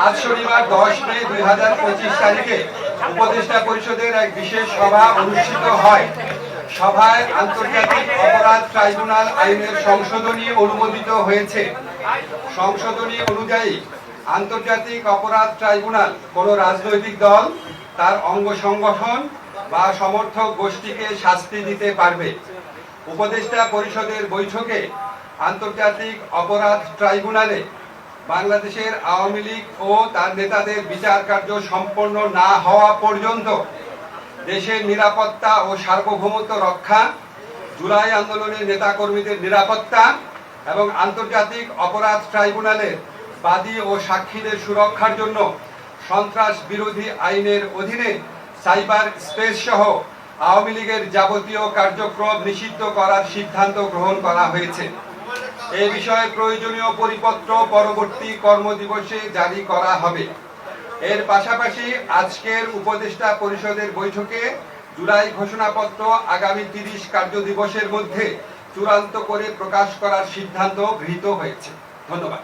আজ শনিবার 10 মে 2025 তারিখে উপদেষ্টা পরিষদের এক বিশেষ সভা অনুষ্ঠিত হয়। সভায় আন্তর্জাতিক অপরাধ ট্রাইব্যুনাল আইনের সংশোধনী অনুমোদিত হয়েছে। সংশোধনী অনুযায়ী আন্তর্জাতিক অপরাধ ট্রাইব্যুনাল কোনো রাজনৈতিক দল, তার অঙ্গ সংগঠন বা সমর্থক গোষ্ঠীকে শাস্তি দিতে পারবে। উপদেষ্টা পরিষদের বৈঠকে আন্তর্জাতিক অপরাধ ট্রাইব্যুনালে বাংলাদেশের আওয়ামী লীগ ও তার নেতাদের বিচার কার্য সম্পন্ন না হওয়া পর্যন্ত দেশের নিরাপত্তা ও সার্বভৌমত্ব রক্ষা, জুলাই আন্দোলনের নেতাকর্মীদের নিরাপত্তা এবং আন্তর্জাতিক অপরাধ ট্রাইব্যুনালের বাদী ও সাক্ষীদের সুরক্ষার জন্য সন্ত্রাস বিরোধী আইনের অধীনে সাইবার স্পেস সহ আওয়ামী লীগের যাবতীয় কার্যক্রম নিষিদ্ধ করার সিদ্ধান্ত গ্রহণ করা হয়েছে। এ বিষয়ে প্রয়োজনীয় পরিপত্র পরবর্তী কর্মদিবসে জারি করা হবে। এর পাশাপাশি আজকের উপদেষ্টা পরিষদের বৈঠকে জুলাই ঘোষণাপত্র আগামী 30 কার্যদিবসের মধ্যে চূড়ান্ত করে প্রকাশ করার সিদ্ধান্ত গৃহীত হয়েছে। ধন্যবাদ।